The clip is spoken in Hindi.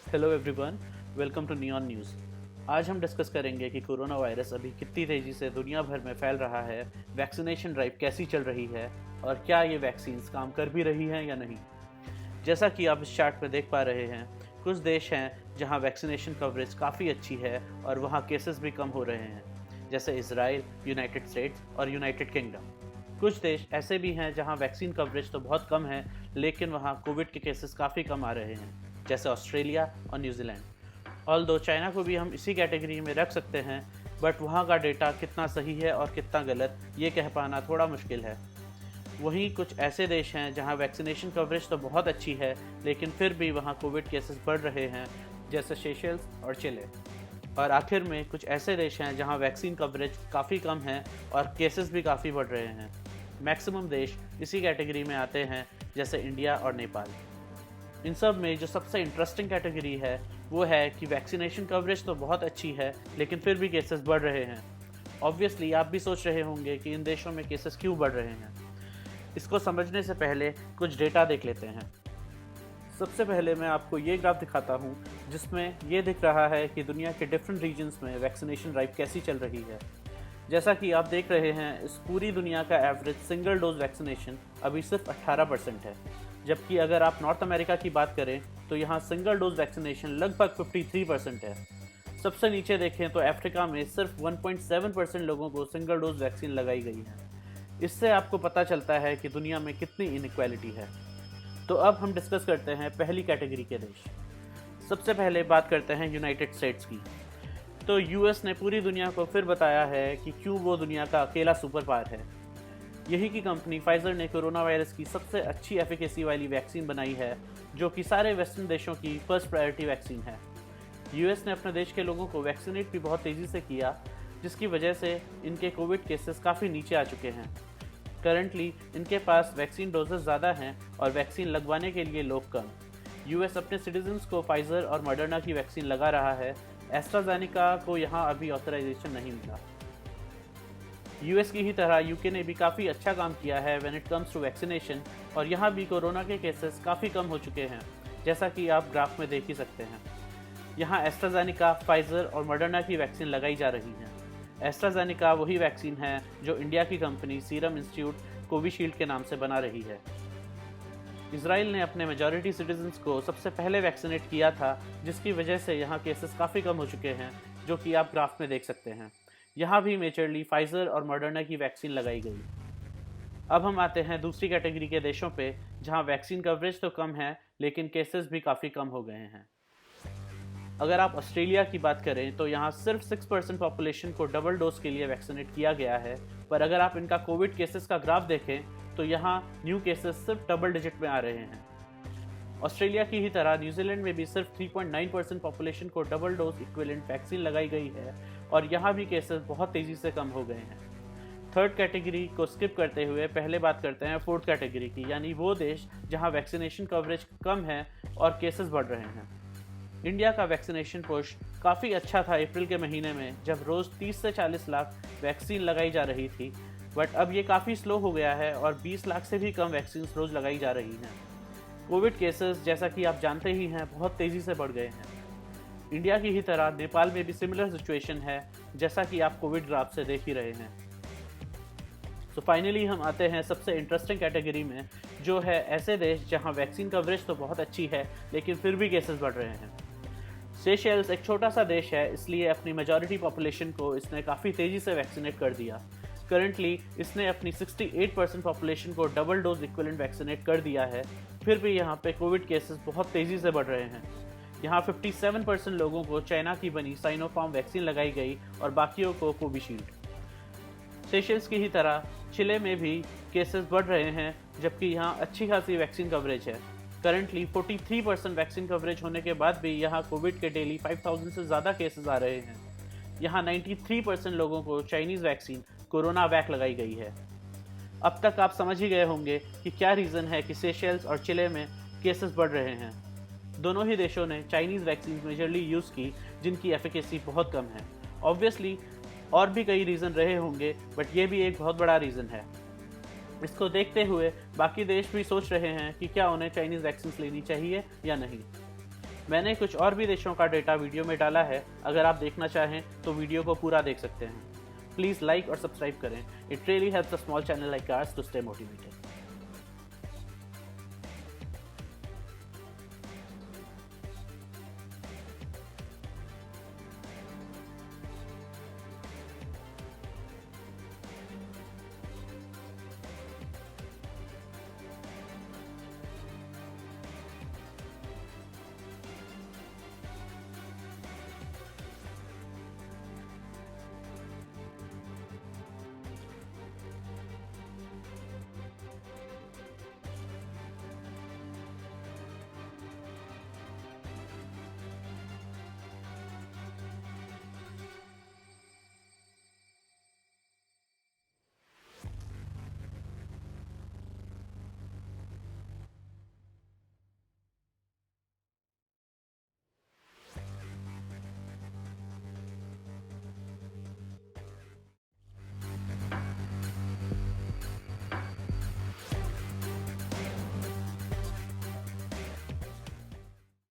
Hello everyone, welcome to neon news. आज हम डिस्कस करेंगे कि कोरोना वायरस अभी कितनी तेज़ी से दुनिया भर में फैल रहा है, वैक्सीनेशन ड्राइव कैसी चल रही है और क्या ये वैक्सीन्स काम कर भी रही हैं या नहीं। जैसा कि आप इस चार्ट में देख पा रहे हैं, कुछ देश हैं जहां वैक्सीनेशन कवरेज काफ़ी अच्छी है और वहां केसेस भी कम हो रहे हैं, जैसे इजराइल, यूनाइटेड स्टेट्स और यूनाइटेड किंगडम। कुछ देश ऐसे भी हैं जहां वैक्सीन कवरेज तो बहुत कम है, लेकिन वहां कोविड के केसेस काफ़ी कम आ रहे हैं, जैसे ऑस्ट्रेलिया और न्यूजीलैंड। ऑल्दो चाइना को भी हम इसी कैटेगरी में रख सकते हैं, बट वहाँ का डेटा कितना सही है और कितना गलत ये कह पाना थोड़ा मुश्किल है। वहीं कुछ ऐसे देश हैं जहाँ वैक्सीनेशन कवरेज तो बहुत अच्छी है, लेकिन फिर भी वहाँ कोविड केसेस बढ़ रहे हैं, जैसे सेशेल्स और चिले। और आखिर में कुछ ऐसे देश हैं जहाँ वैक्सीन कवरेज काफ़ी कम है और केसेस भी काफ़ी बढ़ रहे हैं। मैक्सिमम देश इसी कैटेगरी में आते हैं, जैसे इंडिया और नेपाल। इन सब में जो सबसे इंटरेस्टिंग कैटेगरी है वो है कि वैक्सीनेशन कवरेज तो बहुत अच्छी है, लेकिन फिर भी केसेस बढ़ रहे हैं। ऑब्वियसली आप भी सोच रहे होंगे कि इन देशों में केसेस क्यों बढ़ रहे हैं। इसको समझने से पहले कुछ डेटा देख लेते हैं। सबसे पहले मैं आपको ये ग्राफ दिखाता हूँ, जिसमें ये दिख रहा है कि दुनिया के डिफरेंट रीजन्स में वैक्सीनेशन ड्राइव कैसी चल रही है। जैसा कि आप देख रहे हैं, इस पूरी दुनिया का एवरेज सिंगल डोज वैक्सीनेशन अभी सिर्फ 18% है, जबकि अगर आप नॉर्थ अमेरिका की बात करें तो यहाँ सिंगल डोज वैक्सीनेशन लगभग 53% है। सबसे नीचे देखें तो अफ्रीका में सिर्फ 1.7% लोगों को सिंगल डोज वैक्सीन लगाई गई है। इससे आपको पता चलता है कि दुनिया में कितनी इनइक्वालिटी है। तो अब हम डिस्कस करते हैं पहली कैटेगरी के देश। सबसे पहले बात करते हैं यूनाइटेड स्टेट्स की। तो यूएस ने पूरी दुनिया को फिर बताया है कि क्यों वो दुनिया का अकेला सुपर पावर है। यही की कंपनी फाइजर ने कोरोना वायरस की सबसे अच्छी एफिकेसी वाली वैक्सीन बनाई है, जो कि सारे वेस्टर्न देशों की फर्स्ट प्रायोरिटी वैक्सीन है। यूएस ने अपने देश के लोगों को वैक्सीनेट भी बहुत तेज़ी से किया, जिसकी वजह से इनके कोविड केसेस काफ़ी नीचे आ चुके हैं। करंटली इनके पास वैक्सीन डोजेस ज़्यादा हैं और वैक्सीन लगवाने के लिए लोग कम। यूएस अपने सिटीजन्स को फाइजर और मॉडर्ना की वैक्सीन लगा रहा है। एस्ट्राजेनेका को यहाँ अभी ऑथराइजेशन नहीं मिला। यूएस की ही तरह यूके ने भी काफ़ी अच्छा काम किया है when it comes to vaccination, और यहाँ भी कोरोना के केसेस काफ़ी कम हो चुके हैं, जैसा कि आप ग्राफ में देख ही सकते हैं। यहाँ एस्ट्राजेनेका, फाइजर और मॉडर्ना की वैक्सीन लगाई जा रही हैं। एस्ट्राजेनेका वही वैक्सीन है जो इंडिया की कंपनी सीरम इंस्टीट्यूट कोविशील्ड के नाम से बना रही है। इजराइल ने अपने मेजॉरिटी सिटीजन्स को सबसे पहले वैक्सीनेट किया था, जिसकी वजह से यहाँ केसेस काफ़ी कम हो चुके हैं, जो कि आप ग्राफ में देख सकते हैं। यहाँ भी मेजरली फाइजर और मॉडर्ना की वैक्सीन लगाई गई। अब हम आते हैं दूसरी कैटेगरी के देशों पे, जहाँ वैक्सीन कवरेज तो कम है, लेकिन केसेस भी काफ़ी कम हो गए हैं। अगर आप ऑस्ट्रेलिया की बात करें तो यहाँ सिर्फ 6% पॉपुलेशन को डबल डोज के लिए वैक्सीनेट किया गया है, पर अगर आप इनका कोविड केसेस का ग्राफ देखें तो यहाँ न्यू केसेस सिर्फ डबल डिजिट में आ रहे हैं। ऑस्ट्रेलिया की ही तरह न्यूजीलैंड में भी सिर्फ 3.9% पॉपुलेशन को डबल डोज इक्विवेलेंट वैक्सीन लगाई गई है और यहाँ भी केसेस बहुत तेज़ी से कम हो गए हैं। थर्ड कैटेगरी को स्किप करते हुए पहले बात करते हैं फोर्थ कैटेगरी की, यानी वो देश जहाँ वैक्सीनेशन कवरेज कम है और केसेस बढ़ रहे हैं। इंडिया का वैक्सीनेशन पुश काफ़ी अच्छा था अप्रैल के महीने में, जब रोज़ 30 से 40 लाख वैक्सीन लगाई जा रही थी, बट अब ये काफ़ी स्लो हो गया है और 20 लाख से भी कम वैक्सीन रोज़ लगाई जा रही हैं। कोविड केसेस, जैसा कि आप जानते ही हैं, बहुत तेज़ी से बढ़ गए हैं। इंडिया की ही तरह नेपाल में भी सिमिलर सिचुएशन है, जैसा कि आप कोविड ग्राफ से देख ही रहे हैं। तो फाइनली हम आते हैं सबसे इंटरेस्टिंग कैटेगरी में, जो है ऐसे देश जहां वैक्सीन कवरेज तो बहुत अच्छी है, लेकिन फिर भी केसेस बढ़ रहे हैं। सेशेल्स एक छोटा सा देश है, इसलिए अपनी मेजॉरिटी पॉपुलेशन को इसने काफ़ी तेज़ी से वैक्सीनेट कर दिया। करंटली इसने अपनी 68% पॉपुलेशन को डबल डोज इक्विवेलेंट वैक्सीनेट कर दिया है, फिर भी यहाँ पे कोविड केसेस बहुत तेज़ी से बढ़ रहे हैं। यहाँ 57% लोगों को चाइना की बनी साइनोफार्म वैक्सीन लगाई गई और बाकियों को कोविशील्ड। सेशेल्स की ही तरह चिले में भी केसेस बढ़ रहे हैं, जबकि यहाँ अच्छी खासी वैक्सीन कवरेज है। करंटली 43% वैक्सीन कवरेज होने के बाद भी यहाँ कोविड के डेली 5000 से ज़्यादा केसेस आ रहे हैं। यहाँ 93% लोगों को चाइनीज़ वैक्सीन कोरोना वैक लगाई गई है। अब तक आप समझ ही गए होंगे कि क्या रीज़न है कि सेशेल्स और चिले में केसेस बढ़ रहे हैं। दोनों ही देशों ने चाइनीज़ वैक्सीन मेजरली यूज़ की, जिनकी एफिकेसी बहुत कम है। ऑब्वियसली और भी कई रीज़न रहे होंगे, बट ये भी एक बहुत बड़ा रीज़न है। इसको देखते हुए बाकी देश भी सोच रहे हैं कि क्या उन्हें चाइनीज़ वैक्सीन लेनी चाहिए या नहीं। मैंने कुछ और भी देशों का डेटा वीडियो में डाला है, अगर आप देखना चाहें तो वीडियो को पूरा देख सकते हैं। प्लीज़ लाइक और सब्सक्राइब करें। It really helps a small channel like ours to stay motivated.